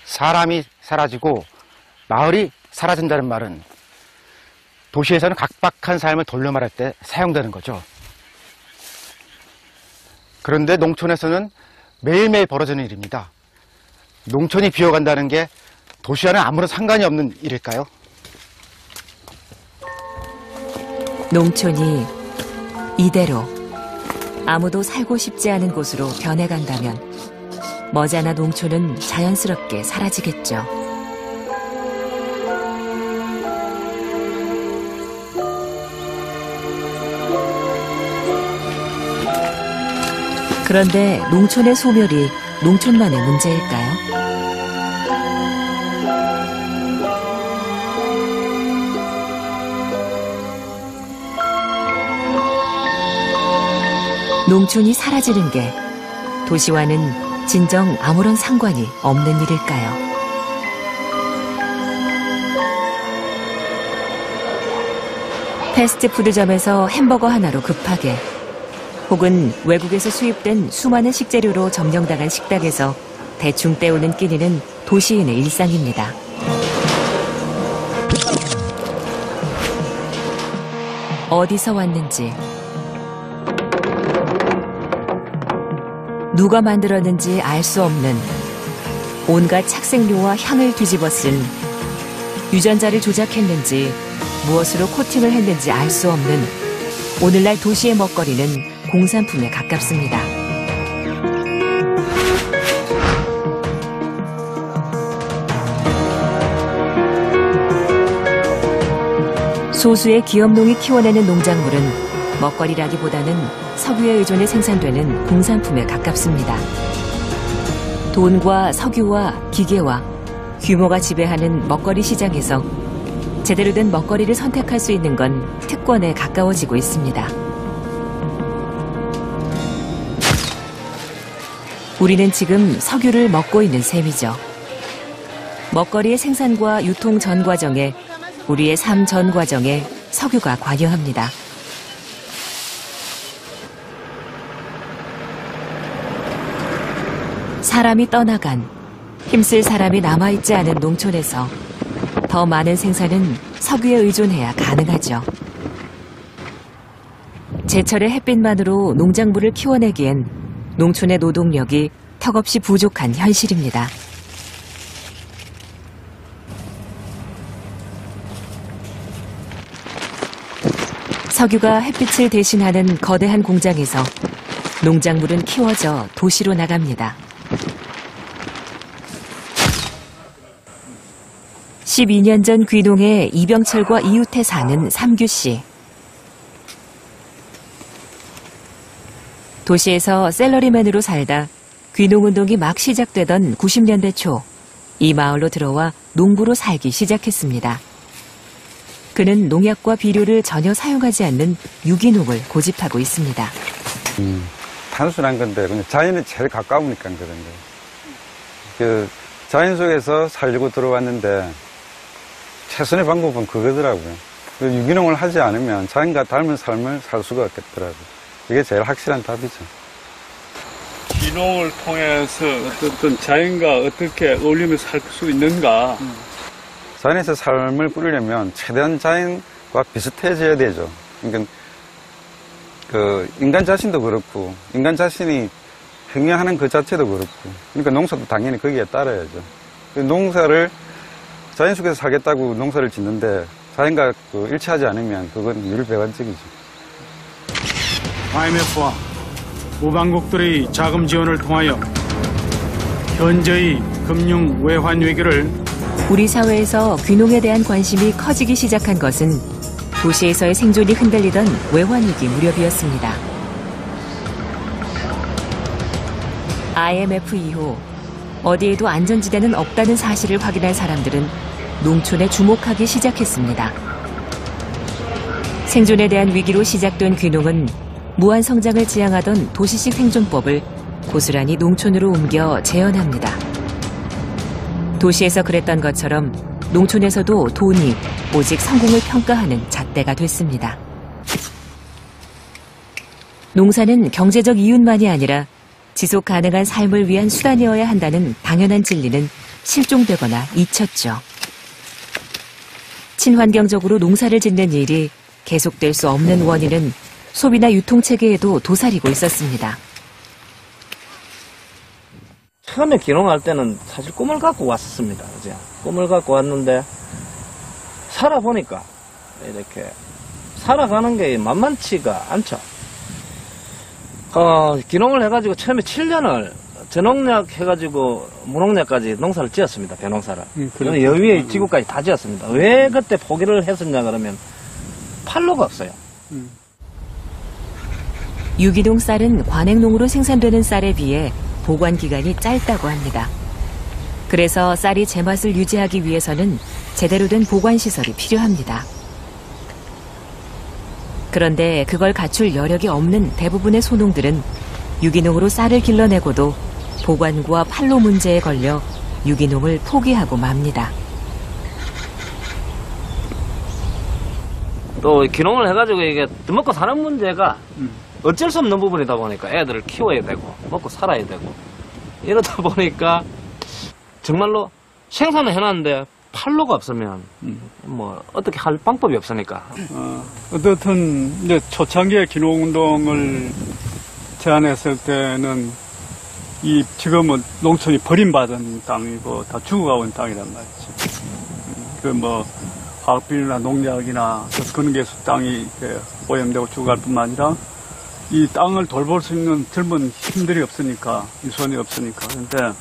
사람이 사라지고 마을이 사라진다는 말은 도시에서는 각박한 삶을 돌려 말할 때 사용되는 거죠. 그런데 농촌에서는 매일매일 벌어지는 일입니다. 농촌이 비어간다는 게 도시와는 아무런 상관이 없는 일일까요? 농촌이 이대로 아무도 살고 싶지 않은 곳으로 변해간다면 머지않아 농촌은 자연스럽게 사라지겠죠. 그런데 농촌의 소멸이 농촌만의 문제일까요? 농촌이 사라지는 게 도시와는 진정 아무런 상관이 없는 일일까요? 패스트푸드점에서 햄버거 하나로 급하게, 혹은 외국에서 수입된 수많은 식재료로 점령당한 식당에서 대충 때우는 끼니는 도시인의 일상입니다. 어디서 왔는지, 누가 만들었는지 알 수 없는 온갖 착색료와 향을 뒤집어 쓴, 유전자를 조작했는지 무엇으로 코팅을 했는지 알 수 없는 오늘날 도시의 먹거리는 공산품에 가깝습니다. 소수의 기업농이 키워내는 농작물은 먹거리라기보다는 석유에 의존해 생산되는 공산품에 가깝습니다. 돈과 석유와 기계와 규모가 지배하는 먹거리 시장에서 제대로 된 먹거리를 선택할 수 있는 건 특권에 가까워지고 있습니다. 우리는 지금 석유를 먹고 있는 셈이죠. 먹거리의 생산과 유통 전 과정에, 우리의 삶 전 과정에 석유가 관여합니다. 사람이 떠나간, 힘쓸 사람이 남아있지 않은 농촌에서 더 많은 생산은 석유에 의존해야 가능하죠. 제철의 햇빛만으로 농작물을 키워내기엔 농촌의 노동력이 턱없이 부족한 현실입니다. 석유가 햇빛을 대신하는 거대한 공장에서 농작물은 키워져 도시로 나갑니다. 12년 전 귀농해 이병철과 이웃해 사는 삼규 씨. 도시에서 셀러리맨으로 살다 귀농운동이 막 시작되던 90년대 초, 이 마을로 들어와 농부로 살기 시작했습니다. 그는 농약과 비료를 전혀 사용하지 않는 유기농을 고집하고 있습니다. 단순한 건데 그냥 자연에 제일 가까우니까 그런 거예요. 자연 속에서 살려고 들어왔는데 최선의 방법은 그거더라고요. 유기농을 하지 않으면 자연과 닮은 삶을 살 수가 없겠더라고요. 이게 제일 확실한 답이죠. 귀농을 통해서 어떤 자연과 어떻게 어울리며 살 수 있는가. 자연에서 삶을 꾸리려면 최대한 자연과 비슷해져야 되죠. 그러니까 인간 자신도 그렇고, 인간 자신이 행위하는 그 자체도 그렇고, 그러니까 농사도 당연히 거기에 따라야죠. 농사를 자연 속에서 살겠다고 농사를 짓는데 자연과 일치하지 않으면 그건 율배반적이죠. IMF와 우방국들의 자금 지원을 통하여 현재의 금융 외환 위기를 우리 사회에서 귀농에 대한 관심이 커지기 시작한 것은 도시에서의 생존이 흔들리던 외환위기 무렵이었습니다. IMF 이후 어디에도 안전지대는 없다는 사실을 확인한 사람들은 농촌에 주목하기 시작했습니다. 생존에 대한 위기로 시작된 귀농은 무한 성장을 지향하던 도시식 생존법을 고스란히 농촌으로 옮겨 재현합니다. 도시에서 그랬던 것처럼 농촌에서도 돈이 오직 성공을 평가하는 잣대가 됐습니다. 농사는 경제적 이윤만이 아니라 지속 가능한 삶을 위한 수단이어야 한다는 당연한 진리는 실종되거나 잊혔죠. 친환경적으로 농사를 짓는 일이 계속될 수 없는 원인은 소비나 유통체계에도 도사리고 있었습니다. 처음에 귀농할 때는 사실 꿈을 갖고 왔었습니다. 그죠? 꿈을 갖고 왔는데 살아보니까 이렇게 살아가는 게 만만치가 않죠. 귀농을 해가지고 처음에 7년을 전농약 해가지고 무농약까지 농사를 지었습니다. 배농사를. 저는 여위에 지구까지 다 지었습니다. 왜 그때 포기를 했었냐 그러면 판로가 없어요. 유기농 쌀은 관행농으로 생산되는 쌀에 비해 보관 기간이 짧다고 합니다. 그래서 쌀이 제맛을 유지하기 위해서는 제대로 된 보관시설이 필요합니다. 그런데 그걸 갖출 여력이 없는 대부분의 소농들은 유기농으로 쌀을 길러내고도 보관과 판로 문제에 걸려 유기농을 포기하고 맙니다. 또 귀농을 해가지고 이게 먹고 사는 문제가 어쩔 수 없는 부분이다 보니까 애들을 키워야 되고 먹고 살아야 되고 이러다 보니까 정말로 생산을 해놨는데 판로가 없으면 뭐 어떻게 할 방법이 없으니까. 어떻든 이제 초창기에 귀농운동을 제안했을 때는 이 지금은 농촌이 버림받은 땅이고 다 죽어가온 땅이란 말이지. 그 뭐 화학비료나 농약이나 근개수 땅이 오염되고 죽어갈 뿐만 아니라 이 땅을 돌볼 수 있는 젊은 힘들이 없으니까, 이 손이 없으니까. 그런데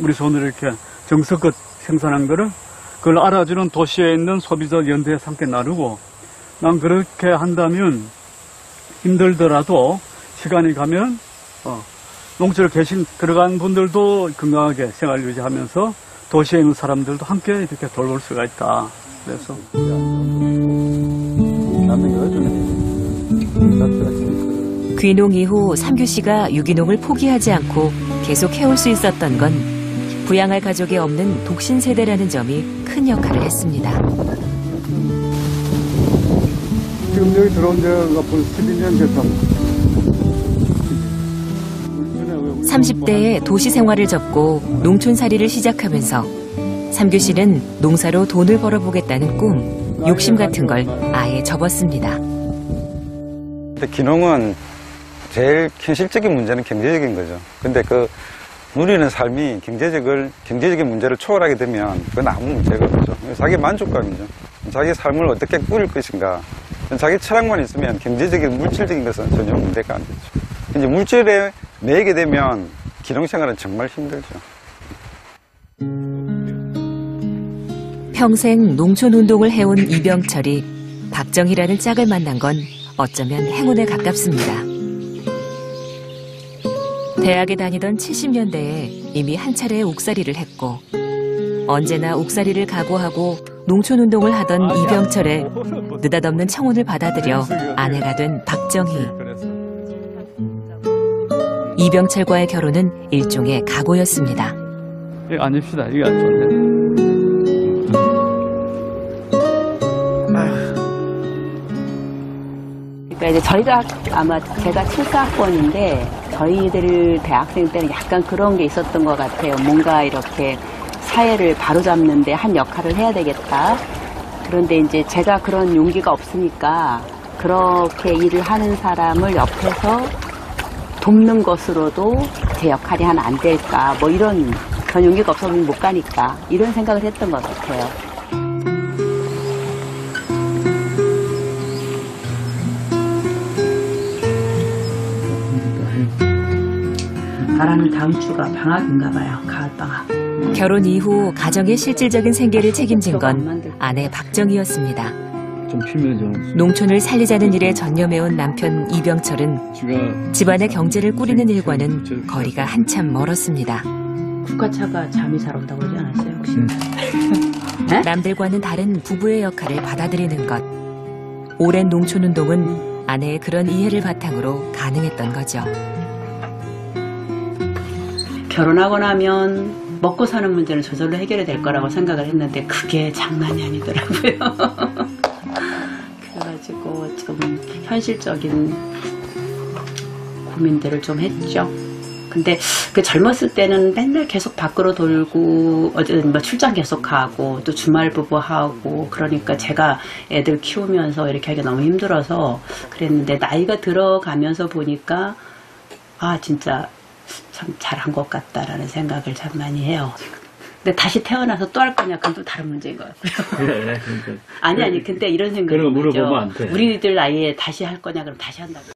우리 손으로 이렇게 정성껏 생산한 거를 그걸 알아주는 도시에 있는 소비자 연대에 함께 나누고, 난 그렇게 한다면 힘들더라도 시간이 가면 농촌에 들어간 분들도 건강하게 생활 유지하면서 도시에 있는 사람들도 함께 이렇게 돌볼 수가 있다. 그래서 귀농 이후 삼규 씨가 유기농을 포기하지 않고 계속 해올 수 있었던 건 부양할 가족이 없는 독신 세대라는 점이 큰 역할을 했습니다. 지금 여기 들어온 지가 벌써 12년 됐다. 30대에 도시 생활을 접고 농촌살이를 시작하면서 삼규 씨는 농사로 돈을 벌어보겠다는 꿈, 욕심 같은 걸 아예 접었습니다. 근데 귀농은 제일 현실적인 문제는 경제적인 거죠. 근데 그 누리는 삶이 경제적인 문제를 초월하게 되면 그건 아무 문제가 없죠. 자기 만족감이죠. 자기 삶을 어떻게 꾸릴 것인가. 자기 철학만 있으면 경제적인, 물질적인 것은 전혀 문제가 안 되죠. 이제 물질에 매이게 되면 귀농 생활은 정말 힘들죠. 평생 농촌 운동을 해온 이병철이 박정희라는 짝을 만난 건 어쩌면 행운에 가깝습니다. 대학에 다니던 70년대에 이미 한 차례 옥살이를 했고 언제나 옥살이를 각오하고 농촌 운동을 하던 이병철의 느닷없는 청혼을 받아들여 아내가 된 박정희. 이병철과의 결혼은 일종의 각오였습니다. 여기 앉읍시다. 여기 앉았네. 그러니까 이제 저희가 아마 제가 74학번인데 저희들 대학생 때는 약간 그런 게 있었던 것 같아요. 뭔가 이렇게 사회를 바로잡는데 한 역할을 해야 되겠다. 그런데 이제 제가 그런 용기가 없으니까 그렇게 일을 하는 사람을 옆에서 돕는 것으로도 제 역할이 하나 안 될까. 뭐 이런 전 용기가 없어서 못 가니까 이런 생각을 했던 것 같아요. 바라는 다음 주가 방학인가 봐요. 가을방학. 결혼 이후 가정의 실질적인 생계를 책임진 건 아내 박정희였습니다. 좀 피면서 농촌을 살리자는 일에 전념해온 남편 이병철은 집안의 경제를 꾸리는 일과는 거리가 한참 멀었습니다. 국화차가 잠이 잘 온다고 그러지 않았어요, 혹시? 남들과는 다른 부부의 역할을 받아들이는 것. 오랜 농촌 운동은 아내의 그런 이해를 바탕으로 가능했던 거죠. 결혼하고 나면 먹고 사는 문제는 저절로 해결이 될 거라고 생각을 했는데 그게 장난이 아니더라고요. 그래가지고 좀 현실적인 고민들을 좀 했죠. 근데 그 젊었을 때는 맨날 계속 밖으로 돌고 어쨌든 뭐 출장 계속하고 또 주말 부부하고 그러니까 제가 애들 키우면서 이렇게 하기가 너무 힘들어서 그랬는데 나이가 들어가면서 보니까 아 진짜 참 잘한 것 같다라는 생각을 참 많이 해요. 근데 다시 태어나서 또 할 거냐 그건 또 다른 문제인 것 같고요. 그래, 그러니까. 아니 근데 이런 생각이 그런 거 물어보면 들죠. 안 돼. 우리들 나이에 다시 할 거냐 그럼 다시 한다고.